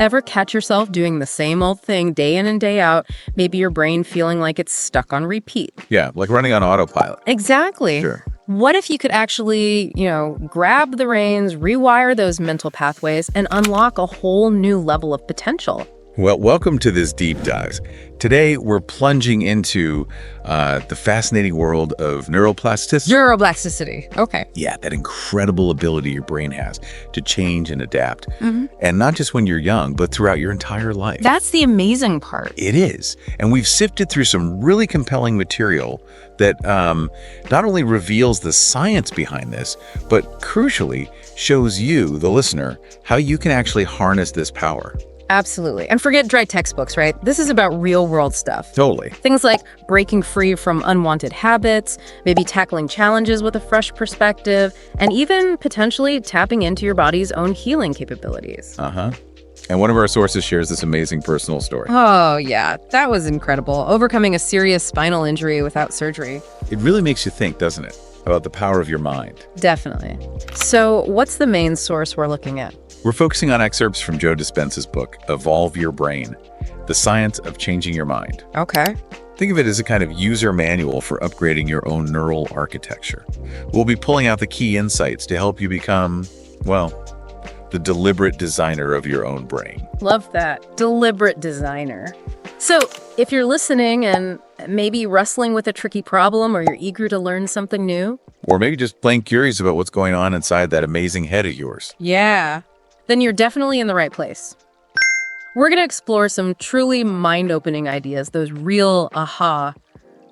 Ever catch yourself doing the same old thing day in and day out? Maybe your brain feeling like it's stuck on repeat. Yeah, like running on autopilot. Exactly. Sure. What if you could actually, grab the reins, rewire those mental pathways, and unlock a whole new level of potential? Well, welcome to this deep dive. Today, we're plunging into the fascinating world of neuroplasticity. Neuroplasticity. Okay. Yeah, that incredible ability your brain has to change and adapt. And not just when you're young, but throughout your entire life. That's the amazing part. It is. And we've sifted through some really compelling material that not only reveals the science behind this, but crucially shows you, the listener, how you can actually harness this power. Absolutely. And forget dry textbooks, right? This is about real world stuff. Totally. Things like breaking free from unwanted habits, maybe tackling challenges with a fresh perspective, and even potentially tapping into your body's own healing capabilities. And one of our sources shares this amazing personal story. Oh, yeah. That was incredible. Overcoming a serious spinal injury without surgery. It really makes you think, doesn't it, about the power of your mind? Definitely. So what's the main source we're looking at? We're focusing on excerpts from Joe Dispenza's book, Evolve Your Brain, The Science of Changing Your Mind. Okay. Think of it as a kind of user manual for upgrading your own neural architecture. We'll be pulling out the key insights to help you become, well, the deliberate designer of your own brain. Love that. Deliberate designer. So if you're listening and maybe wrestling with a tricky problem, or you're eager to learn something new, or maybe just plain curious about what's going on inside that amazing head of yours. Yeah, then you're definitely in the right place. We're going to explore some truly mind-opening ideas, those real aha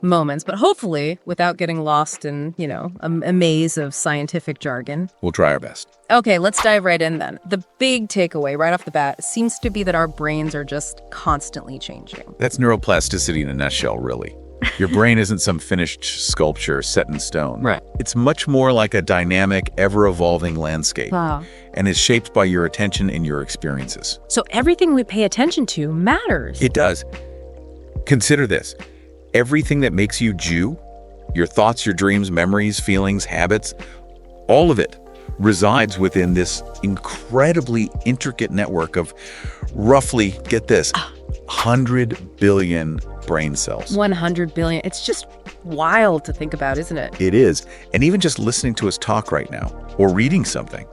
moments, but hopefully without getting lost in, a maze of scientific jargon. We'll try our best. Okay, let's dive right in then. The big takeaway right off the bat seems to be that our brains are just constantly changing. That's neuroplasticity in a nutshell, really. Your brain isn't some finished sculpture set in stone. Right. It's much more like a dynamic, ever-evolving landscape. Wow. And is shaped by your attention and your experiences. So everything we pay attention to matters. It does. Consider this. Everything that makes you you, your thoughts, your dreams, memories, feelings, habits, all of it resides within this incredibly intricate network of roughly, get this, 100 billion brain cells. 100 billion. It's just wild to think about, isn't it? It is. And even just listening to us talk right now or reading something,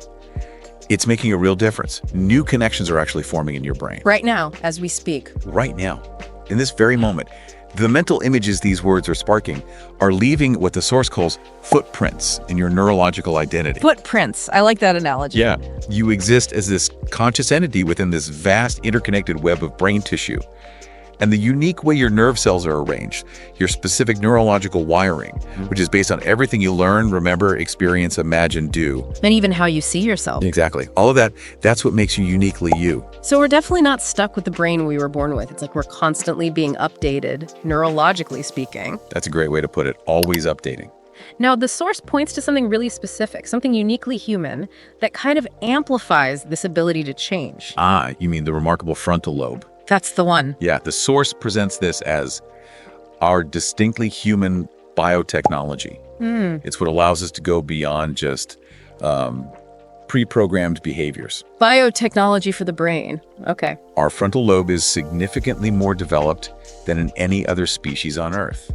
it's making a real difference. New connections are actually forming in your brain. Right now, as we speak. Right now, in this very moment. The mental images these words are sparking are leaving what the source calls footprints in your neurological identity. Footprints. I like that analogy. Yeah. You exist as this conscious entity within this vast interconnected web of brain tissue. And the unique way your nerve cells are arranged, your specific neurological wiring, which is based on everything you learn, remember, experience, imagine, do. And even how you see yourself. Exactly. All of that, that's what makes you uniquely you. So we're definitely not stuck with the brain we were born with. It's like we're constantly being updated, neurologically speaking. That's a great way to put it. Always updating. Now, the source points to something really specific, something uniquely human that kind of amplifies this ability to change. Ah, you mean the remarkable frontal lobe. That's the one. Yeah, the source presents this as our distinctly human biotechnology. It's what allows us to go beyond just pre-programmed behaviors. Biotechnology for the brain. Okay. Our frontal lobe is significantly more developed than in any other species on Earth.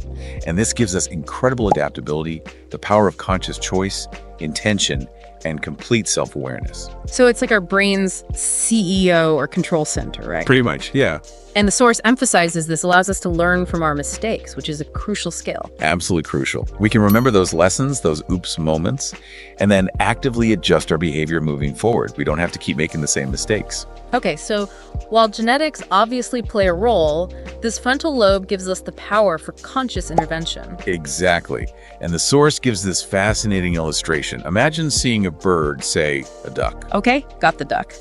And this gives us incredible adaptability, the power of conscious choice, intention, and complete self-awareness. So it's like our brain's CEO or control center, right? Pretty much, yeah. And the source emphasizes this allows us to learn from our mistakes, which is a crucial skill. Absolutely crucial. We can remember those lessons, those oops moments, and then actively adjust our behavior moving forward. We don't have to keep making the same mistakes. Okay, so while genetics obviously play a role, this frontal lobe gives us the power for conscious intervention. Exactly. And the source gives this fascinating illustration. Imagine seeing a bird, say a duck. Okay, got the duck.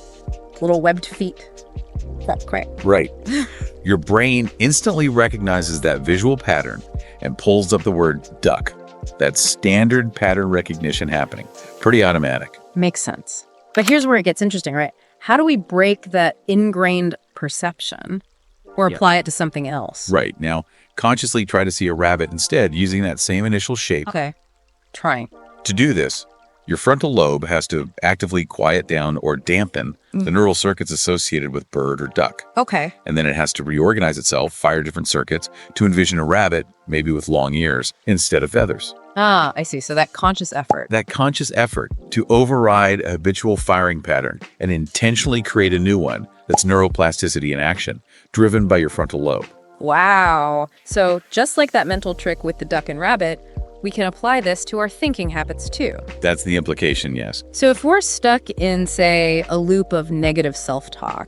Little webbed feet. That's great. Right. Your brain instantly recognizes that visual pattern and pulls up the word duck. That's standard pattern recognition happening. Pretty automatic. Makes sense. But here's where it gets interesting, right? How do we break that ingrained perception or apply it to something else? Right. Now, consciously try to see a rabbit instead using that same initial shape. Okay. Trying. To do this, Your frontal lobe has to actively quiet down or dampen the neural circuits associated with bird or duck. Okay. And then it has to reorganize itself, fire different circuits, to envision a rabbit, maybe with long ears, instead of feathers. Ah, I see. So that conscious effort. That conscious effort to override a habitual firing pattern and intentionally create a new one that's neuroplasticity in action, driven by your frontal lobe. Wow. So just like that mental trick with the duck and rabbit, we can apply this to our thinking habits too. That's the implication, yes. So if we're stuck in, say, a loop of negative self-talk,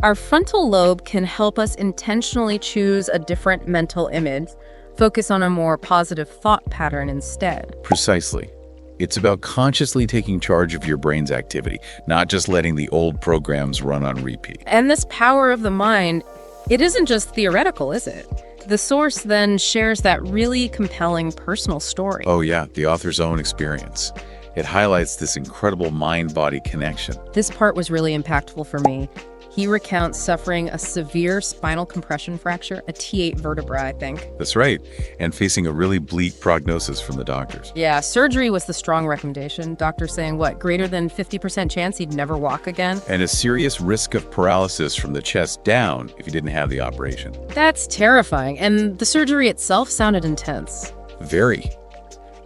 our frontal lobe can help us intentionally choose a different mental image, focus on a more positive thought pattern instead. Precisely. It's about consciously taking charge of your brain's activity, not just letting the old programs run on repeat. And this power of the mind, it isn't just theoretical, is it? The source then shares that really compelling personal story. Oh yeah, the author's own experience. It highlights this incredible mind-body connection. This part was really impactful for me. He recounts suffering a severe spinal compression fracture, a T8 vertebra, I think. That's right, and facing a really bleak prognosis from the doctors. Yeah, surgery was the strong recommendation. Doctors saying, what, greater than 50% chance he'd never walk again? And a serious risk of paralysis from the chest down if he didn't have the operation. That's terrifying, and the surgery itself sounded intense. Very.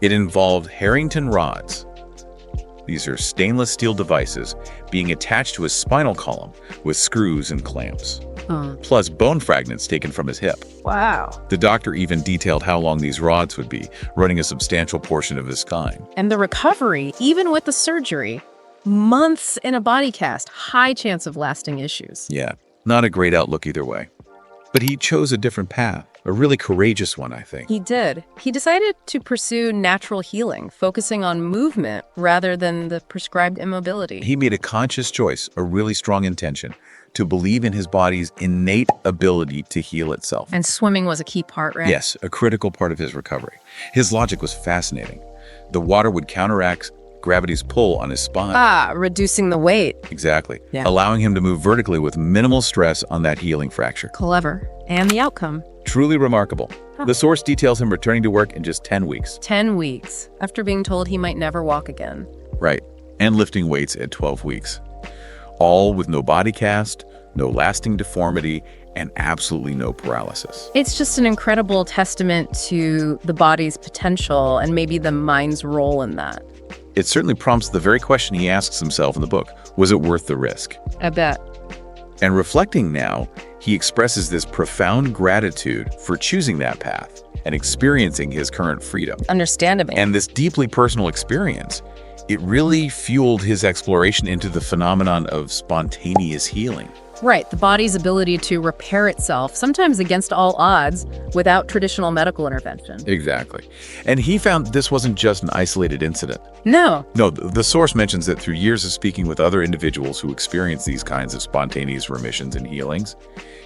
It involved Harrington rods. These are stainless steel devices being attached to his spinal column with screws and clamps. Plus bone fragments taken from his hip. Wow. The doctor even detailed how long these rods would be, running a substantial portion of his spine. And the recovery, even with the surgery, months in a body cast, high chance of lasting issues. Yeah, not a great outlook either way. But he chose a different path, a really courageous one, I think. He did. He decided to pursue natural healing, focusing on movement rather than the prescribed immobility. He made a conscious choice, a really strong intention, to believe in his body's innate ability to heal itself. And swimming was a key part, right? Yes, a critical part of his recovery. His logic was fascinating. The water would counteract gravity's pull on his spine. Reducing the weight. Exactly. Yeah. Allowing him to move vertically with minimal stress on that healing fracture. Clever. And the outcome? Truly remarkable. The source details him returning to work in just 10 weeks. 10 weeks, after being told he might never walk again. Right. And lifting weights at 12 weeks. All with no body cast, no lasting deformity, and absolutely no paralysis. It's just an incredible testament to the body's potential and maybe the mind's role in that. It certainly prompts the very question he asks himself in the book. Was it worth the risk? I bet. And reflecting now, he expresses this profound gratitude for choosing that path and experiencing his current freedom. Understandably. And this deeply personal experience, it really fueled his exploration into the phenomenon of spontaneous healing. Right, the body's ability to repair itself, sometimes against all odds, without traditional medical intervention. Exactly. And he found this wasn't just an isolated incident. No. No, the source mentions that through years of speaking with other individuals who experience these kinds of spontaneous remissions and healings,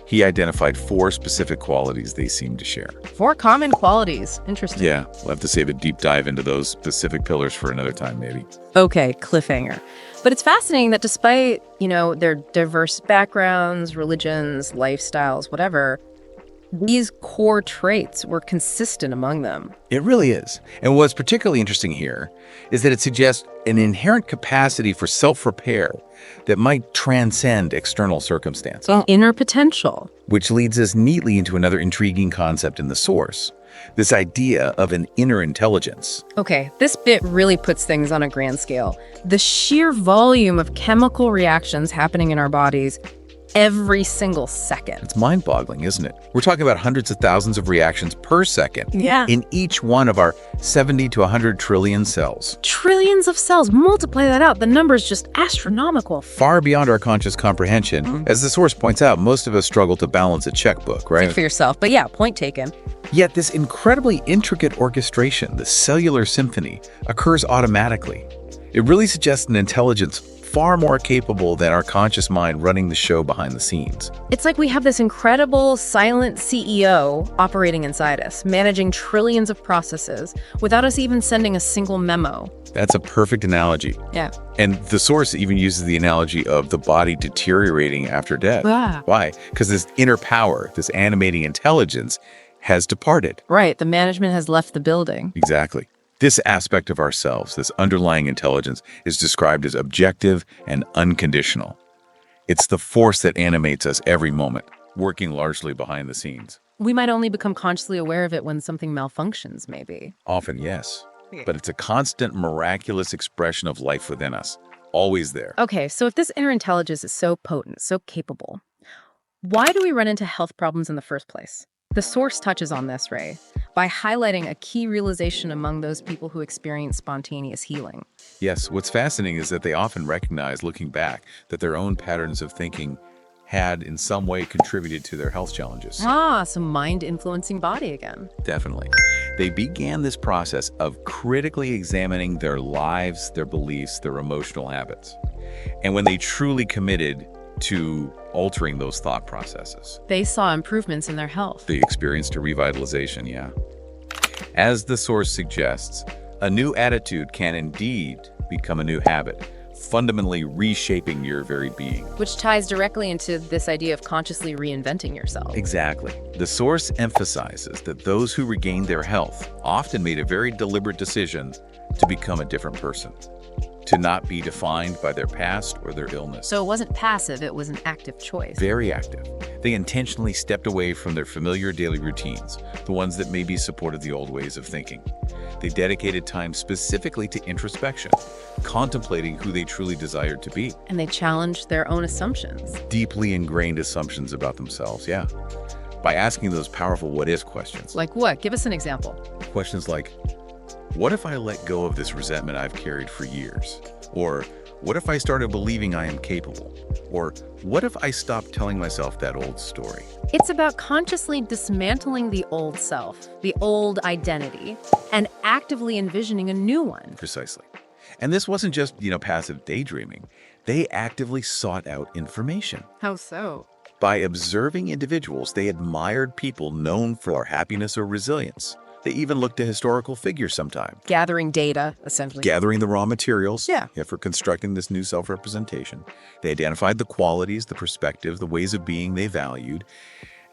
he identified 4 specific qualities they seem to share. 4 common qualities. Interesting. Yeah, we'll have to save a deep dive into those specific pillars for another time, maybe. Okay, cliffhanger. But it's fascinating that despite, their diverse backgrounds, religions, lifestyles, whatever, these core traits were consistent among them. It really is. And what's particularly interesting here is that it suggests an inherent capacity for self-repair that might transcend external circumstances. Inner potential. Which leads us neatly into another intriguing concept in the source, this idea of an inner intelligence. Okay, this bit really puts things on a grand scale. The sheer volume of chemical reactions happening in our bodies every single second. It's mind-boggling, isn't it? We're talking about hundreds of thousands of reactions per second in each one of our 70 to 100 trillion cells. Trillions of cells. Multiply that out. The number's just astronomical. Far beyond our conscious comprehension. As the source points out, most of us struggle to balance a checkbook, right? Think for yourself. But yeah, point taken. Yet this incredibly intricate orchestration, the cellular symphony, occurs automatically. It really suggests an intelligence far more capable than our conscious mind running the show behind the scenes. It's like we have this incredible silent CEO operating inside us, managing trillions of processes without us even sending a single memo. That's a perfect analogy. Yeah. And the source even uses the analogy of the body deteriorating after death. Why? Because this inner power, this animating intelligence, has departed. Right. The management has left the building. Exactly. This aspect of ourselves, this underlying intelligence, is described as objective and unconditional. It's the force that animates us every moment, working largely behind the scenes. We might only become consciously aware of it when something malfunctions, maybe. Often, yes. But it's a constant, miraculous expression of life within us, always there. Okay, so if this inner intelligence is so potent, so capable, why do we run into health problems in the first place? The source touches on this, Ray, by highlighting a key realization among those people who experience spontaneous healing. Yes, what's fascinating is that they often recognize, looking back, that their own patterns of thinking had in some way contributed to their health challenges. Some mind influencing body again. Definitely. They began this process of critically examining their lives, their beliefs, their emotional habits. And when they truly committed to altering those thought processes, They saw improvements in their health. they experienced a revitalization, yeah. As the source suggests, a new attitude can indeed become a new habit, fundamentally reshaping your very being. Which ties directly into this idea of consciously reinventing yourself. Exactly. The source emphasizes that those who regained their health often made a very deliberate decision to become a different person, to not be defined by their past or their illness. So it wasn't passive, it was an active choice. Very active. They intentionally stepped away from their familiar daily routines, the ones that maybe supported the old ways of thinking. They dedicated time specifically to introspection, contemplating who they truly desired to be. And they challenged their own assumptions. Deeply ingrained assumptions about themselves, yeah. By asking those powerful what-if questions. Like what? Give us an example. Questions like, what if I let go of this resentment I've carried for years? Or, what if I started believing I am capable? Or, what if I stopped telling myself that old story? It's about consciously dismantling the old self, the old identity, and actively envisioning a new one. Precisely. And this wasn't just, passive daydreaming. They actively sought out information. How so? By observing individuals, they admired people known for their happiness or resilience. They even looked to historical figures sometimes. Gathering data, essentially. Gathering the raw materials Yeah. for constructing this new self-representation. They identified the qualities, the perspectives, the ways of being they valued,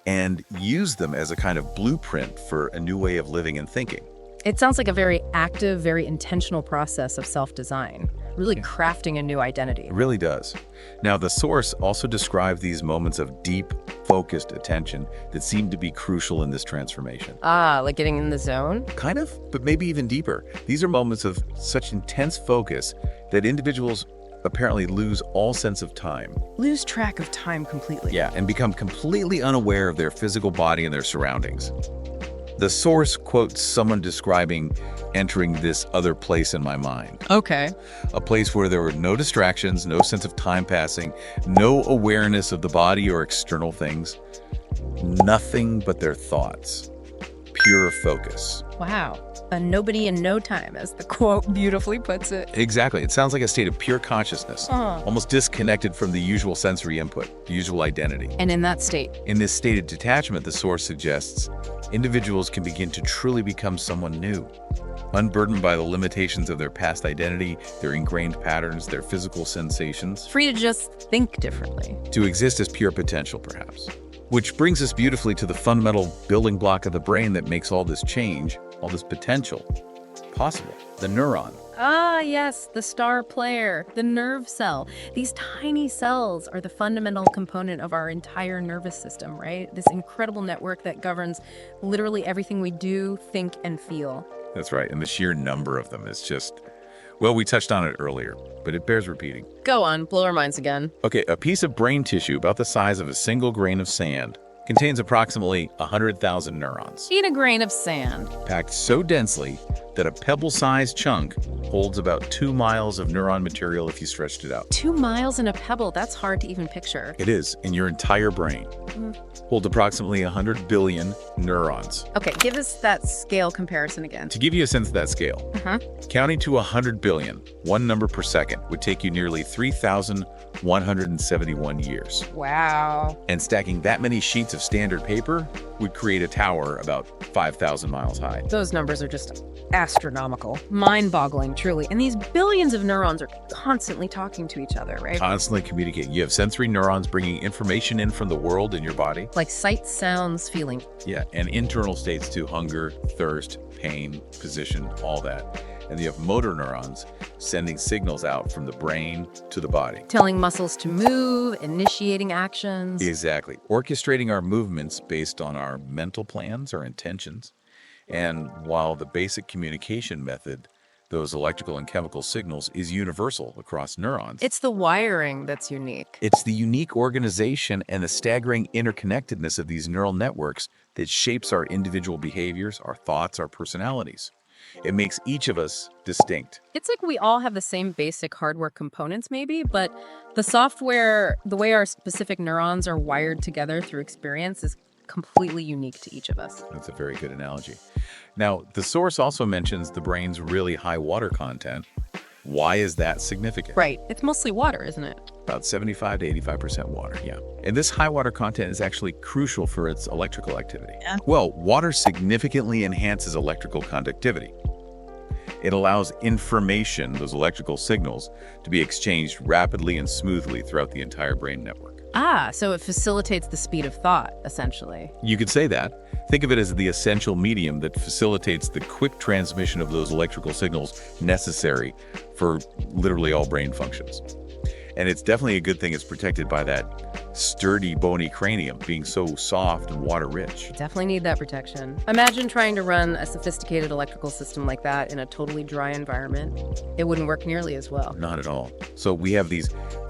and used them as a kind of blueprint for a new way of living and thinking. It sounds like a very active, very intentional process of self-design, really crafting a new identity. It really does. Now, the source also described these moments of deep, focused attention that seemed to be crucial in this transformation. Like getting in the zone? Kind of, but maybe even deeper. These are moments of such intense focus that individuals apparently lose all sense of time. Lose track of time completely. Yeah, and become completely unaware of their physical body and their surroundings. The source quotes someone describing entering this other place in my mind. Okay. A place where there were no distractions, no sense of time passing, no awareness of the body or external things, nothing but their thoughts. Pure focus. Wow. A nobody in no time, as the quote beautifully puts it. Exactly. It sounds like a state of pure consciousness, almost disconnected from the usual sensory input, the usual identity. And in that state, In this state of detachment, the source suggests, individuals can begin to truly become someone new, unburdened by the limitations of their past identity, their ingrained patterns, their physical sensations, free to just think differently. to exist as pure potential, perhaps. Which brings us beautifully to the fundamental building block of the brain that makes all this change, all this potential, possible, the neuron. Yes, the star player, the nerve cell. These tiny cells are the fundamental component of our entire nervous system, right? This incredible network that governs literally everything we do, think, and feel. That's right, and the sheer number of them is just, well, we touched on it earlier, but it bears repeating. Go on, blow our minds again. Okay, a piece of brain tissue about the size of a single grain of sand contains approximately 100,000 neurons, Eat a grain of sand. packed so densely that a pebble-sized chunk holds about 2 miles of neuron material if you stretched it out. 2 miles in a pebble, that's hard to even picture. It is, in your entire brain. Hold approximately 100 billion neurons. Okay, give us that scale comparison again. To give you a sense of that scale, counting to 100 billion, one number per second, would take you nearly 3,171 years. Wow. And stacking that many sheets of standard paper would create a tower about 5,000 miles high. Those numbers are just astronomical, mind-boggling, truly. And these billions of neurons are constantly talking to each other, right? Constantly communicating. You have sensory neurons bringing information in from the world in your body. Like sight, sounds, feeling. Yeah, and internal states too, hunger, thirst, pain, position, all that. And you have motor neurons sending signals out from the brain to the body. Telling muscles to move, initiating actions. Exactly. Orchestrating our movements based on our mental plans, our intentions. And while the basic communication method, those electrical and chemical signals, is universal across neurons, It's the wiring that's unique. it's the unique organization and the staggering interconnectedness of these neural networks that shapes our individual behaviors, our thoughts, our personalities. It makes each of us distinct. It's like we all have the same basic hardware components maybe, but the software, the way our specific neurons are wired together through experience is completely unique to each of us. That's a very good analogy. Now, the source also mentions the brain's really high water content. Why is that significant? Right. It's mostly water, isn't it? About 75 to 85% water, yeah. And this high water content is actually crucial for its electrical activity. Yeah. Well, water significantly enhances electrical conductivity. It allows information, those electrical signals, to be exchanged rapidly and smoothly throughout the entire brain network. Ah, so it facilitates the speed of thought, essentially. You could say that. Think of it as the essential medium that facilitates the quick transmission of those electrical signals necessary for literally all brain functions. And it's definitely a good thing it's protected by that sturdy, bony cranium being so soft and water-rich. Definitely need that protection. Imagine trying to run a sophisticated electrical system like that in a totally dry environment. It wouldn't work nearly as well. Not at all. So we have these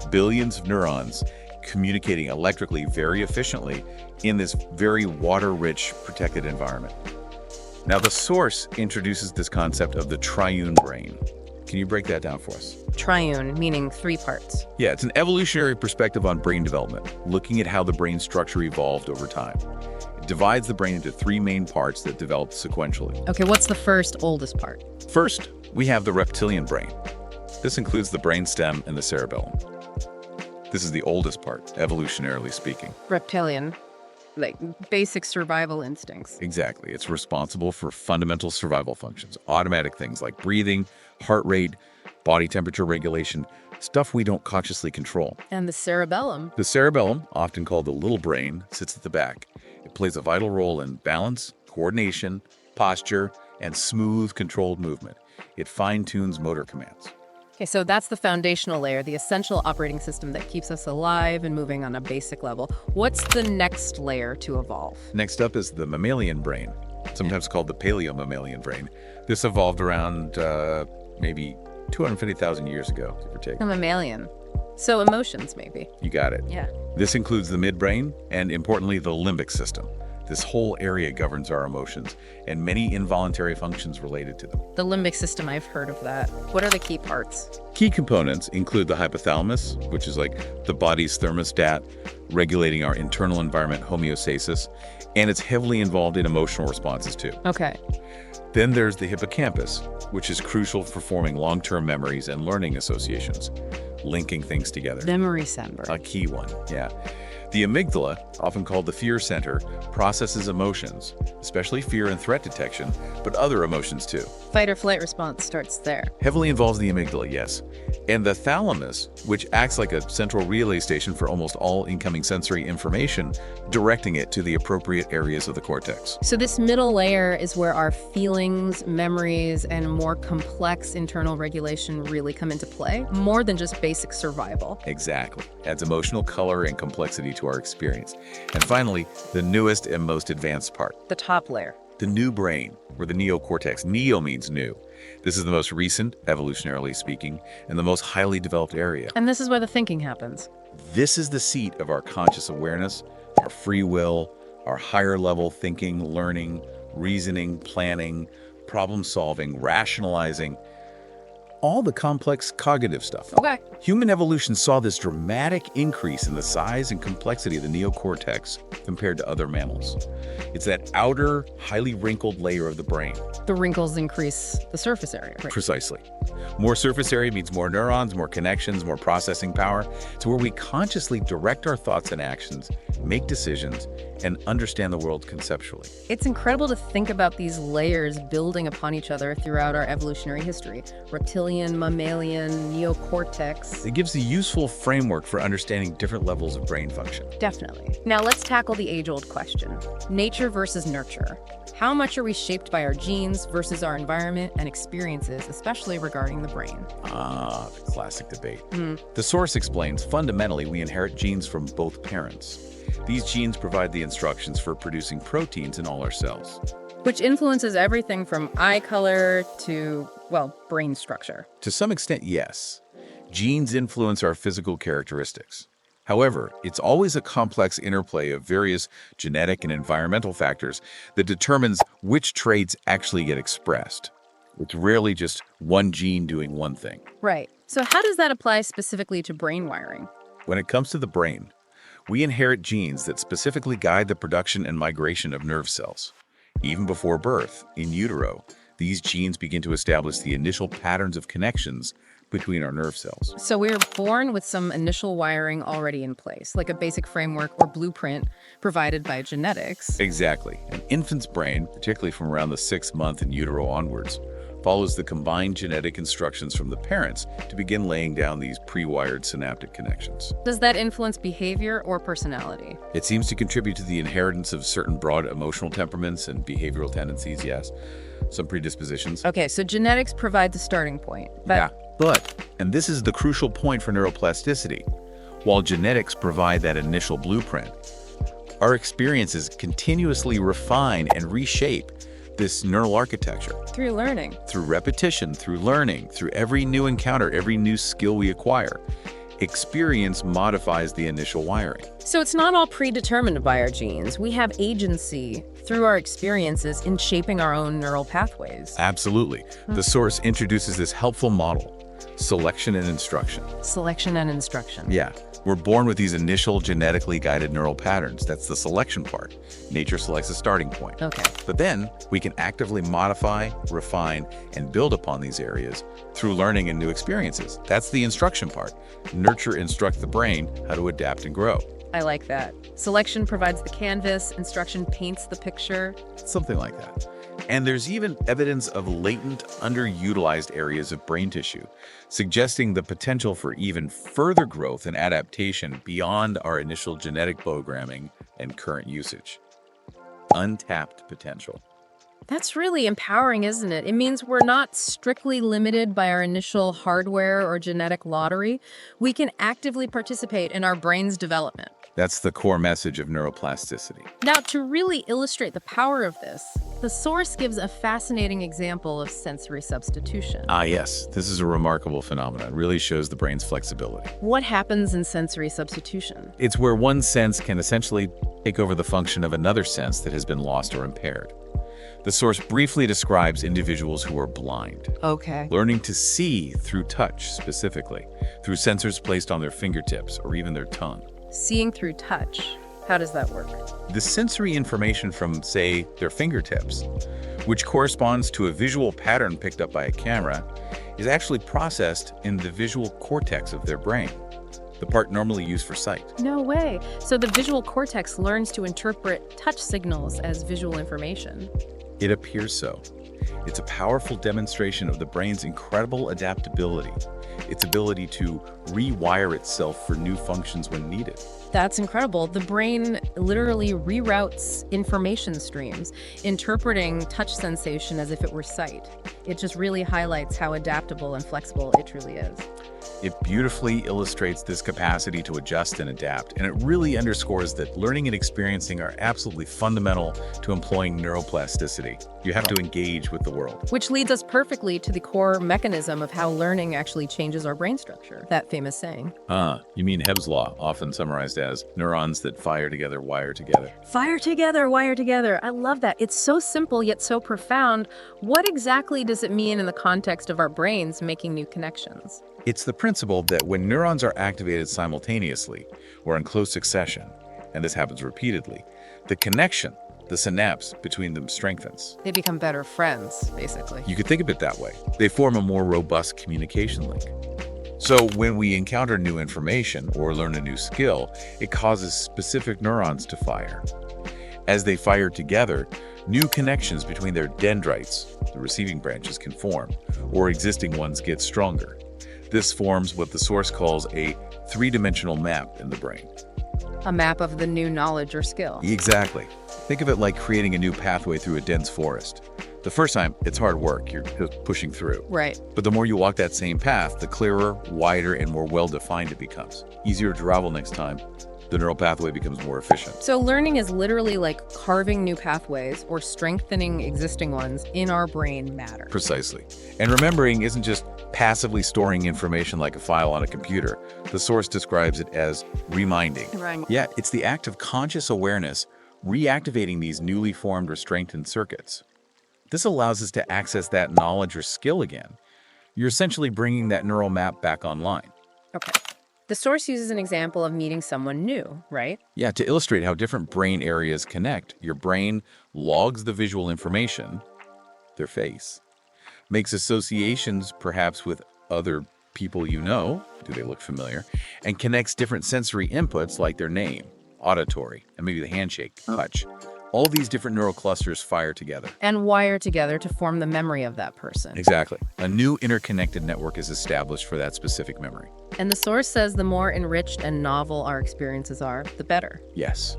billions of neurons communicating electrically very efficiently in this very water-rich, protected environment. Now, the source introduces this concept of the triune brain. Can you break that down for us? Triune, meaning 3 parts. Yeah, it's an evolutionary perspective on brain development, looking at how the brain structure evolved over time. It divides the brain into 3 main parts that developed sequentially. Okay, what's the first, oldest part? First, we have the reptilian brain. This includes the brainstem and the cerebellum. This is the oldest part, evolutionarily speaking. Reptilian, like basic survival instincts. Exactly. It's responsible for fundamental survival functions, automatic things like breathing, heart rate, body temperature regulation, stuff we don't consciously control. And the cerebellum. The cerebellum, often called the little brain, sits at the back. It plays a vital role in balance, coordination, posture, and smooth, controlled movement. It fine-tunes motor commands. Okay, so that's the foundational layer, the essential operating system that keeps us alive and moving on a basic level. What's the next layer to evolve? Next up is the mammalian brain, sometimes called the paleo-mammalian brain. This evolved around maybe 250,000 years ago, give or take. A mammalian. So emotions, maybe. You got it. Yeah. This includes the midbrain and, importantly, the limbic system. This whole area governs our emotions and many involuntary functions related to them. The limbic system, I've heard of that. What are the key parts? Key components include the hypothalamus, which is like the body's thermostat, regulating our internal environment homeostasis, and it's heavily involved in emotional responses too. Okay. Then there's the hippocampus, which is crucial for forming long-term memories and learning associations, linking things together. Memory center. A key one, yeah. The amygdala, often called the fear center, processes emotions, especially fear and threat detection, but other emotions too. Fight or flight response starts there. Heavily involves the amygdala, yes. And the thalamus, which acts like a central relay station for almost all incoming sensory information, directing it to the appropriate areas of the cortex. So this middle layer is where our feelings, memories, and more complex internal regulation really come into play, more than just basic survival. Exactly. Adds emotional color and complexity to our experience. And finally, the newest and most advanced part. The top layer. The new brain, or the neocortex. Neo means new. This is the most recent, evolutionarily speaking, and the most highly developed area. And this is where the thinking happens. This is the seat of our conscious awareness, our free will, our higher level thinking, learning, reasoning, planning, problem solving, rationalizing, all the complex cognitive stuff. Okay. Human evolution saw this dramatic increase in the size and complexity of the neocortex compared to other mammals. It's that outer, highly wrinkled layer of the brain. The wrinkles increase the surface area, right? Precisely. More surface area means more neurons, more connections, more processing power. It's where we consciously direct our thoughts and actions, make decisions, and understand the world conceptually. It's incredible to think about these layers building upon each other throughout our evolutionary history. Reptilian, mammalian, neocortex. It gives a useful framework for understanding different levels of brain function. Definitely. Now let's tackle the age-old question. Nature versus nurture. How much are we shaped by our genes versus our environment and experiences, especially regarding the brain? Ah, the classic debate. The source explains, fundamentally, we inherit genes from both parents. These genes provide the instructions for producing proteins in all our cells. Which influences everything from eye color to, well, brain structure. To some extent, yes. Genes influence our physical characteristics. However, it's always a complex interplay of various genetic and environmental factors that determines which traits actually get expressed. It's rarely just one gene doing one thing. Right. So how does that apply specifically to brain wiring? When it comes to the brain, we inherit genes that specifically guide the production and migration of nerve cells. Even before birth, in utero, these genes begin to establish the initial patterns of connections between our nerve cells. So we're born with some initial wiring already in place, like a basic framework or blueprint provided by genetics. Exactly. An infant's brain, particularly from around the 6th month in utero onwards, follows the combined genetic instructions from the parents to begin laying down these pre-wired synaptic connections. Does that influence behavior or personality? It seems to contribute to the inheritance of certain broad emotional temperaments and behavioral tendencies, yes. Some predispositions. Okay, so genetics provide the starting point. But, and this is the crucial point for neuroplasticity, while genetics provide that initial blueprint, our experiences continuously refine and reshape this neural architecture. Through learning. Through repetition, through learning, through every new encounter, every new skill we acquire. Experience modifies the initial wiring. So it's not all predetermined by our genes. We have agency through our experiences in shaping our own neural pathways. Absolutely. The source introduces this helpful model, selection and instruction. Selection and instruction. Yeah. We're born with these initial genetically guided neural patterns. That's the selection part. Nature selects a starting point. Okay. But then we can actively modify, refine, and build upon these areas through learning and new experiences. That's the instruction part. Nurture instructs the brain how to adapt and grow. I like that. Selection provides the canvas, instruction paints the picture. Something like that. And there's even evidence of latent, underutilized areas of brain tissue, suggesting the potential for even further growth and adaptation beyond our initial genetic programming and current usage. Untapped potential. That's really empowering, isn't it? It means we're not strictly limited by our initial hardware or genetic lottery. We can actively participate in our brain's development. That's the core message of neuroplasticity. Now, to really illustrate the power of this, the source gives a fascinating example of sensory substitution. Ah, yes. This is a remarkable phenomenon. It really shows the brain's flexibility. What happens in sensory substitution? It's where one sense can essentially take over the function of another sense that has been lost or impaired. The source briefly describes individuals who are blind. Okay. Learning to see through touch, specifically, through sensors placed on their fingertips or even their tongue. Seeing through touch. How does that work? The sensory information from, say, their fingertips, which corresponds to a visual pattern picked up by a camera, is actually processed in the visual cortex of their brain, the part normally used for sight. No way. So the visual cortex learns to interpret touch signals as visual information. It appears so. It's a powerful demonstration of the brain's incredible adaptability, its ability to rewire itself for new functions when needed. That's incredible. The brain literally reroutes information streams, interpreting touch sensation as if it were sight. It just really highlights how adaptable and flexible it truly is. It beautifully illustrates this capacity to adjust and adapt, and it really underscores that learning and experiencing are absolutely fundamental to employing neuroplasticity. You have to engage with the world. Which leads us perfectly to the core mechanism of how learning actually changes our brain structure, that famous saying. You mean Hebb's law, often summarized as neurons that fire together, wire together. Fire together, wire together. I love that. It's so simple yet so profound. What exactly does it mean in the context of our brains making new connections? It's the principle that when neurons are activated simultaneously or in close succession, and this happens repeatedly, the connection, the synapse between them strengthens. They become better friends, basically. You could think of it that way. They form a more robust communication link. So when we encounter new information or learn a new skill, it causes specific neurons to fire. As they fire together, new connections between their dendrites, the receiving branches, can form, or existing ones get stronger. This forms what the source calls a three-dimensional map in the brain. A map of the new knowledge or skill. Exactly. Think of it like creating a new pathway through a dense forest. The first time, it's hard work. You're just pushing through. Right. But the more you walk that same path, the clearer, wider, and more well-defined it becomes. Easier to travel next time. The neural pathway becomes more efficient. So learning is literally like carving new pathways or strengthening existing ones in our brain matter. Precisely. And remembering isn't just passively storing information like a file on a computer. The source describes it as reminding. Right. Yeah, it's the act of conscious awareness reactivating these newly formed or strengthened circuits. This allows us to access that knowledge or skill again. You're essentially bringing that neural map back online. Okay. The source uses an example of meeting someone new, right? Yeah, to illustrate how different brain areas connect, your brain logs the visual information, their face, makes associations perhaps with other people you know, do they look familiar, and connects different sensory inputs like their name, auditory, and maybe the handshake, touch. All these different neural clusters fire together. And wire together to form the memory of that person. Exactly. A new interconnected network is established for that specific memory. And the source says the more enriched and novel our experiences are, the better. Yes.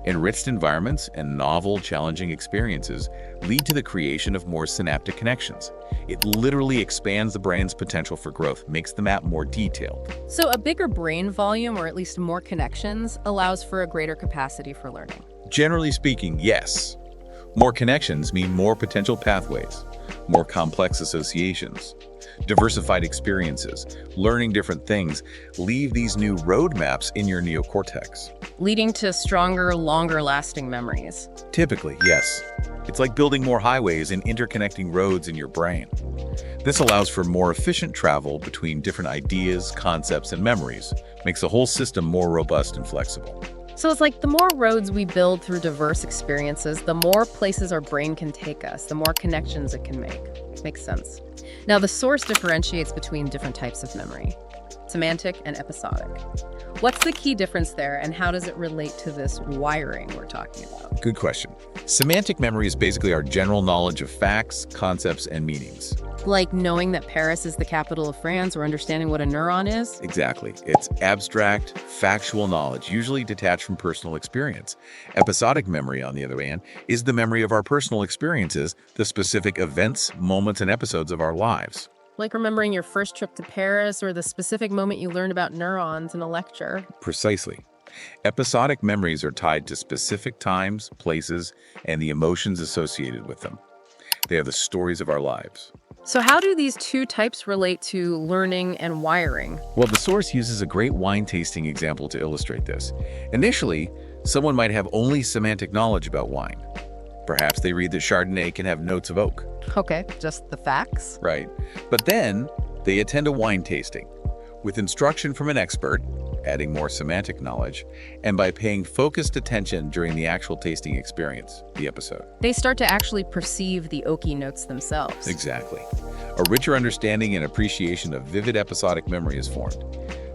Enriched environments and novel, challenging experiences lead to the creation of more synaptic connections. It literally expands the brain's potential for growth, makes the map more detailed. So a bigger brain volume, or at least more connections, allows for a greater capacity for learning. Generally speaking, yes. More connections mean more potential pathways, more complex associations, diversified experiences, learning different things. Leave these new roadmaps in your neocortex. Leading to stronger, longer-lasting memories. Typically, yes. It's like building more highways and interconnecting roads in your brain. This allows for more efficient travel between different ideas, concepts, and memories, makes the whole system more robust and flexible. So it's like the more roads we build through diverse experiences, the more places our brain can take us, the more connections it can make. Makes sense. Now, the source differentiates between different types of memory, semantic and episodic. What's the key difference there, and how does it relate to this wiring we're talking about? Good question. Semantic memory is basically our general knowledge of facts, concepts, and meanings. Like knowing that Paris is the capital of France or understanding what a neuron is? Exactly. It's abstract, factual knowledge, usually detached from personal experience. Episodic memory, on the other hand, is the memory of our personal experiences, the specific events, moments, and episodes of our lives. Like remembering your first trip to Paris or the specific moment you learned about neurons in a lecture. Precisely. Episodic memories are tied to specific times, places, and the emotions associated with them. They are the stories of our lives. So how do these two types relate to learning and wiring? Well, the source uses a great wine tasting example to illustrate this. Initially, someone might have only semantic knowledge about wine. Perhaps they read that Chardonnay can have notes of oak. Okay, just the facts. Right. But then they attend a wine tasting with instruction from an expert, adding more semantic knowledge, and by paying focused attention during the actual tasting experience, the episode. They start to actually perceive the oaky notes themselves. Exactly. A richer understanding and appreciation of vivid episodic memory is formed.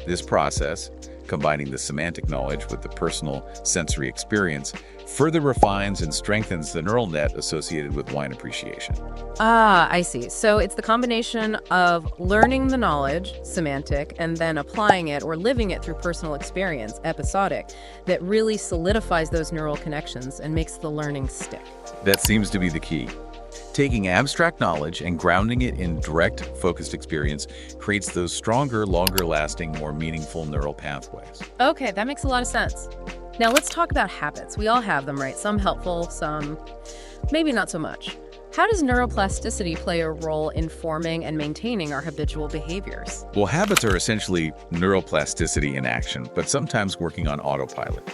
This process, combining the semantic knowledge with the personal sensory experience, further refines and strengthens the neural net associated with wine appreciation. Ah, I see. So it's the combination of learning the knowledge, semantic, and then applying it or living it through personal experience, episodic, that really solidifies those neural connections and makes the learning stick. That seems to be the key. Taking abstract knowledge and grounding it in direct, focused experience creates those stronger, longer-lasting, more meaningful neural pathways. Okay, that makes a lot of sense. Now let's talk about habits. We all have them, right? Some helpful, some maybe not so much. How does neuroplasticity play a role in forming and maintaining our habitual behaviors? Well, habits are essentially neuroplasticity in action, but sometimes working on autopilot.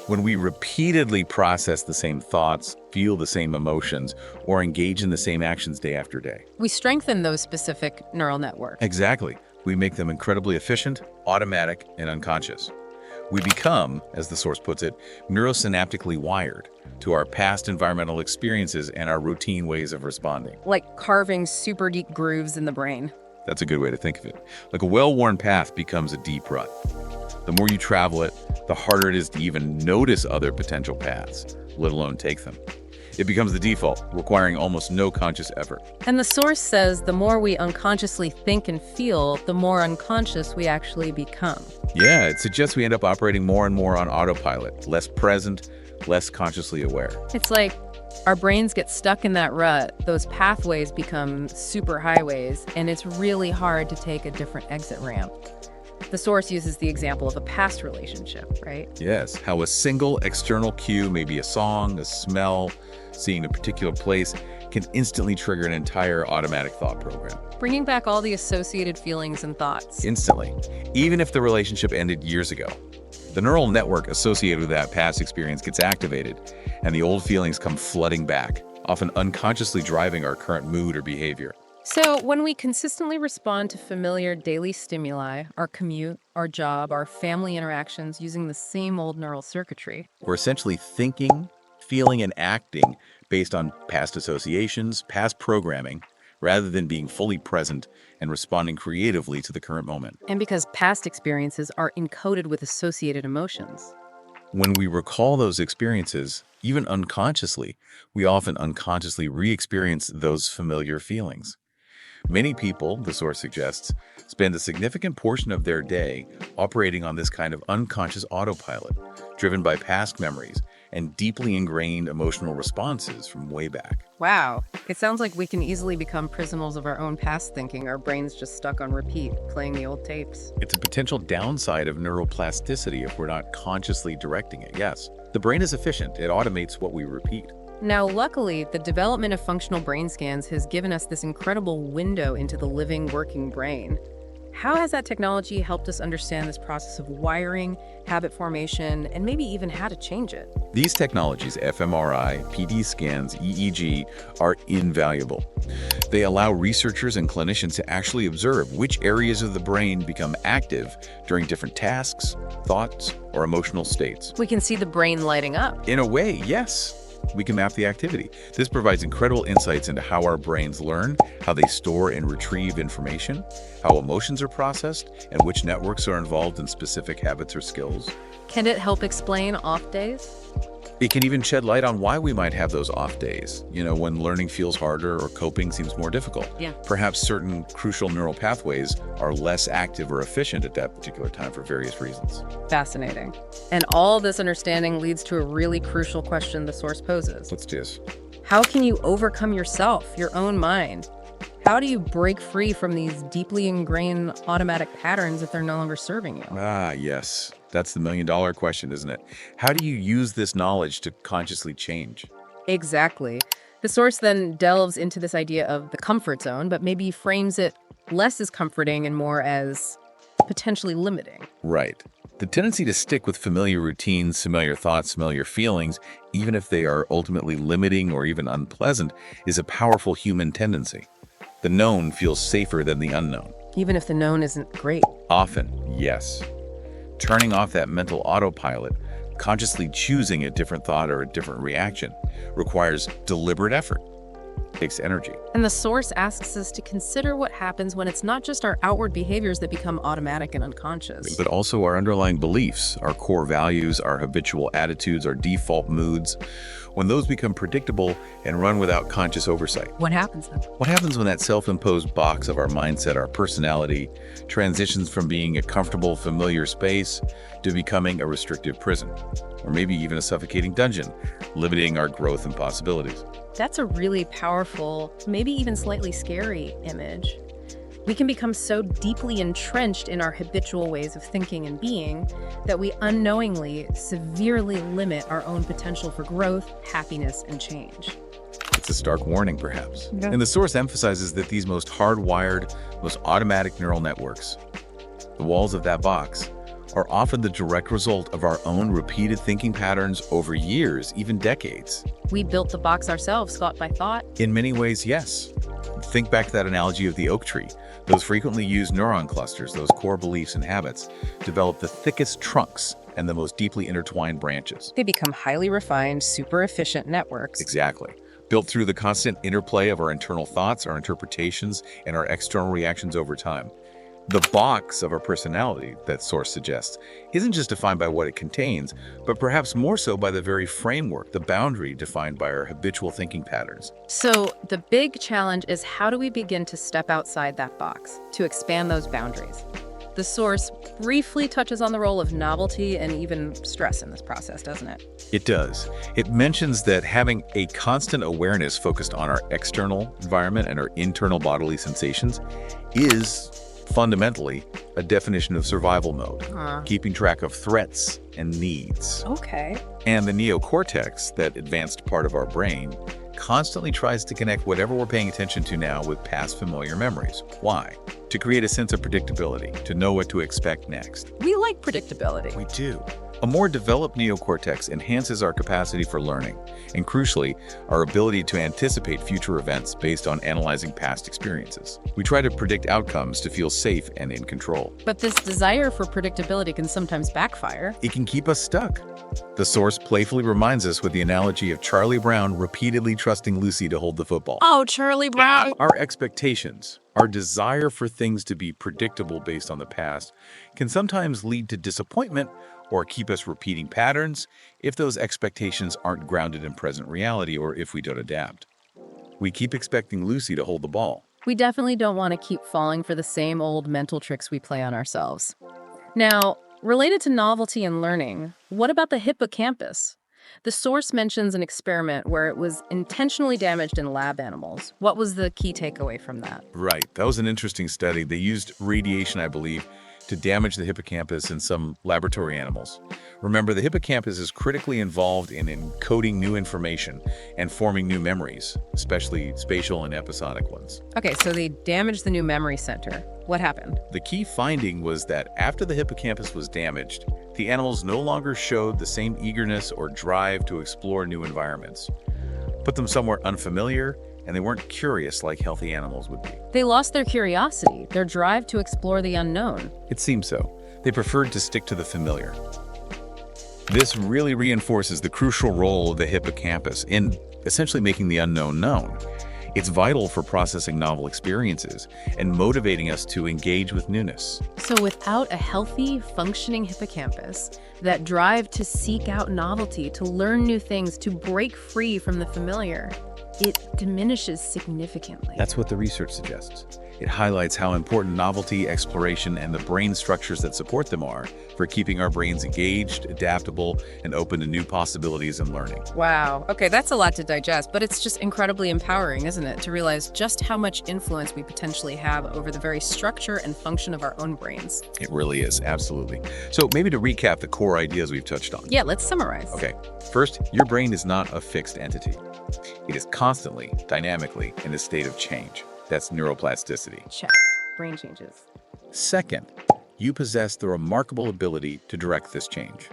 When we repeatedly process the same thoughts, feel the same emotions, or engage in the same actions day after day. We strengthen those specific neural networks. Exactly. We make them incredibly efficient, automatic, and unconscious. We become, as the source puts it, neurosynaptically wired to our past environmental experiences and our routine ways of responding. Like carving super deep grooves in the brain. That's a good way to think of it. Like a well-worn path becomes a deep rut. The more you travel it, the harder it is to even notice other potential paths, let alone take them. It becomes the default, requiring almost no conscious effort. And the source says the more we unconsciously think and feel, the more unconscious we actually become. Yeah, it suggests we end up operating more and more on autopilot, less present, less consciously aware. It's like our brains get stuck in that rut, those pathways become super highways, and it's really hard to take a different exit ramp. The source uses the example of a past relationship, right? Yes, how a single external cue, maybe a song, a smell, seeing a particular place, can instantly trigger an entire automatic thought program. Bringing back all the associated feelings and thoughts. Instantly, even if the relationship ended years ago. The neural network associated with that past experience gets activated, and the old feelings come flooding back, often unconsciously driving our current mood or behavior. So when we consistently respond to familiar daily stimuli, our commute, our job, our family interactions using the same old neural circuitry, We're essentially thinking, feeling, and acting based on past associations, past programming, rather than being fully present and responding creatively to the current moment. and because past experiences are encoded with associated emotions. When we recall those experiences, even unconsciously, we often unconsciously re-experience those familiar feelings. Many people, the source suggests, spend a significant portion of their day operating on this kind of unconscious autopilot, driven by past memories and deeply ingrained emotional responses from way back. Wow, it sounds like we can easily become prisoners of our own past thinking, our brains just stuck on repeat, playing the old tapes. It's a potential downside of neuroplasticity if we're not consciously directing it, yes. The brain is efficient, it automates what we repeat. Now, luckily, the development of functional brain scans has given us this incredible window into the living, working brain. How has that technology helped us understand this process of wiring, habit formation, and maybe even how to change it? These technologies, fMRI, PD scans, EEG, are invaluable. They allow researchers and clinicians to actually observe which areas of the brain become active during different tasks, thoughts, or emotional states. We can see the brain lighting up. In a way, yes. We can map the activity. This provides incredible insights into how our brains learn, how they store and retrieve information, how emotions are processed, and which networks are involved in specific habits or skills. Can it help explain off days? It can even shed light on why we might have those off days, when learning feels harder or coping seems more difficult. Yeah. Perhaps certain crucial neural pathways are less active or efficient at that particular time for various reasons. Fascinating. And all this understanding leads to a really crucial question the source poses. What's this? How can you overcome yourself, your own mind? How do you break free from these deeply ingrained automatic patterns if they're no longer serving you? Ah, yes. That's the million-dollar question, isn't it? How do you use this knowledge to consciously change? Exactly. The source then delves into this idea of the comfort zone, but maybe frames it less as comforting and more as potentially limiting. Right. The tendency to stick with familiar routines, familiar thoughts, familiar feelings, even if they are ultimately limiting or even unpleasant, is a powerful human tendency. The known feels safer than the unknown. Even if the known isn't great. Often, yes. Turning off that mental autopilot, consciously choosing a different thought or a different reaction, requires deliberate effort. It takes energy. And the source asks us to consider what happens when it's not just our outward behaviors that become automatic and unconscious. But also our underlying beliefs, our core values, our habitual attitudes, our default moods. When those become predictable and run without conscious oversight. What happens then? What happens when that self-imposed box of our mindset, our personality, transitions from being a comfortable, familiar space to becoming a restrictive prison, or maybe even a suffocating dungeon, limiting our growth and possibilities? That's a really powerful, maybe even slightly scary image. We can become so deeply entrenched in our habitual ways of thinking and being that we unknowingly severely limit our own potential for growth, happiness, and change. It's a stark warning, perhaps. Yeah. And the source emphasizes that these most hardwired, most automatic neural networks, the walls of that box, are often the direct result of our own repeated thinking patterns over years, even decades. We built the box ourselves, thought by thought. In many ways, yes. Think back to that analogy of the oak tree. Those frequently used neuron clusters, those core beliefs and habits, develop the thickest trunks and the most deeply intertwined branches. They become highly refined, super efficient networks. Exactly. Built through the constant interplay of our internal thoughts, our interpretations, and our external reactions over time. The box of our personality, that source suggests, isn't just defined by what it contains, but perhaps more so by the very framework, the boundary defined by our habitual thinking patterns. So the big challenge is, how do we begin to step outside that box, to expand those boundaries? The source briefly touches on the role of novelty and even stress in this process, doesn't it? It does. It mentions that having a constant awareness focused on our external environment and our internal bodily sensations is fundamentally a definition of survival mode, keeping track of threats and needs. Okay. And the neocortex, that advanced part of our brain, constantly tries to connect whatever we're paying attention to now with past familiar memories. Why? To create a sense of predictability, to know what to expect next. We like predictability. We do. A more developed neocortex enhances our capacity for learning, and crucially, our ability to anticipate future events based on analyzing past experiences. We try to predict outcomes to feel safe and in control. But this desire for predictability can sometimes backfire. It can keep us stuck. The source playfully reminds us with the analogy of Charlie Brown repeatedly trusting Lucy to hold the football. Oh, Charlie Brown! Our expectations, our desire for things to be predictable based on the past, can sometimes lead to disappointment or keep us repeating patterns if those expectations aren't grounded in present reality or if we don't adapt. We keep expecting Lucy to hold the ball. We definitely don't want to keep falling for the same old mental tricks we play on ourselves. Now, related to novelty and learning, what about the hippocampus? The source mentions an experiment where it was intentionally damaged in lab animals. What was the key takeaway from that? Right, that was an interesting study. They used radiation, I believe, to damage the hippocampus in some laboratory animals. Remember, the hippocampus is critically involved in encoding new information and forming new memories, especially spatial and episodic ones. Okay, so they damaged the new memory center. What happened? The key finding was that after the hippocampus was damaged, the animals no longer showed the same eagerness or drive to explore new environments. Put them somewhere unfamiliar, and they weren't curious like healthy animals would be. They lost their curiosity, their drive to explore the unknown. It seems so. They preferred to stick to the familiar. This really reinforces the crucial role of the hippocampus in essentially making the unknown known. It's vital for processing novel experiences and motivating us to engage with newness. So without a healthy, functioning hippocampus, that drive to seek out novelty, to learn new things, to break free from the familiar, it diminishes significantly. That's what the research suggests. It highlights how important novelty, exploration, and the brain structures that support them are for keeping our brains engaged, adaptable, and open to new possibilities and learning. Wow. Okay, that's a lot to digest, but it's just incredibly empowering, isn't it, to realize just how much influence we potentially have over the very structure and function of our own brains. It really is, absolutely. So maybe to recap the core ideas we've touched on. Yeah, let's summarize. Okay, first, your brain is not a fixed entity. It is constantly, dynamically, in a state of change. That's neuroplasticity. Check. Brain changes. Second, you possess the remarkable ability to direct this change.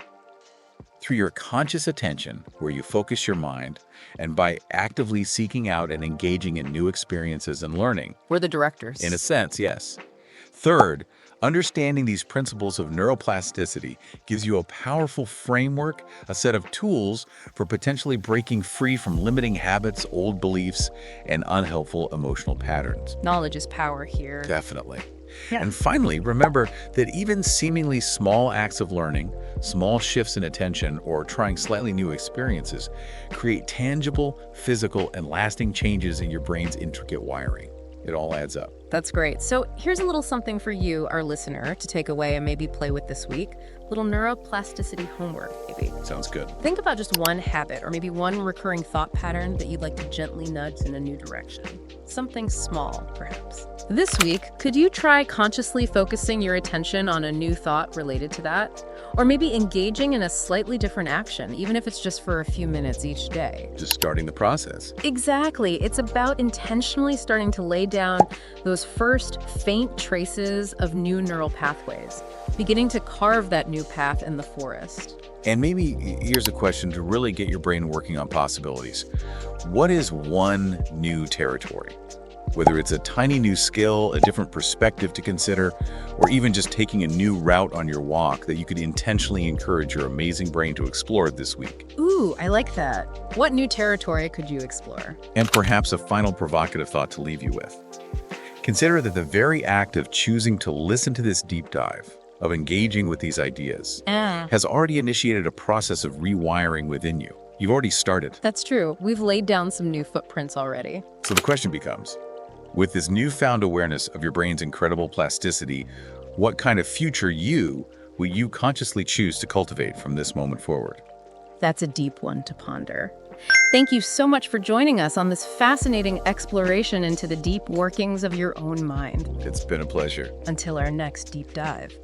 Through your conscious attention, where you focus your mind, and by actively seeking out and engaging in new experiences and learning. We're the directors. In a sense, yes. Third, understanding these principles of neuroplasticity gives you a powerful framework, a set of tools for potentially breaking free from limiting habits, old beliefs, and unhelpful emotional patterns. Knowledge is power here. Definitely. Yeah. And finally, remember that even seemingly small acts of learning, small shifts in attention, or trying slightly new experiences create tangible, physical, and lasting changes in your brain's intricate wiring. It all adds up. That's great. So here's a little something for you, our listener, to take away and maybe play with this week. Little neuroplasticity homework, maybe. Sounds good. Think about just one habit or maybe one recurring thought pattern that you'd like to gently nudge in a new direction. Something small, perhaps. This week, could you try consciously focusing your attention on a new thought related to that? Or maybe engaging in a slightly different action, even if it's just for a few minutes each day. Just starting the process. Exactly. It's about intentionally starting to lay down those first faint traces of new neural pathways, beginning to carve that new path in the forest. And maybe here's a question to really get your brain working on possibilities. What is one new territory? Whether it's a tiny new skill, a different perspective to consider, or even just taking a new route on your walk that you could intentionally encourage your amazing brain to explore this week. Ooh, I like that. What new territory could you explore? And perhaps a final provocative thought to leave you with. Consider that the very act of choosing to listen to this deep dive, of engaging with these ideas, has already initiated a process of rewiring within you. You've already started. That's true. We've laid down some new footprints already. So the question becomes, with this newfound awareness of your brain's incredible plasticity, what kind of future you will you consciously choose to cultivate from this moment forward? That's a deep one to ponder. Thank you so much for joining us on this fascinating exploration into the deep workings of your own mind. It's been a pleasure. Until our next deep dive.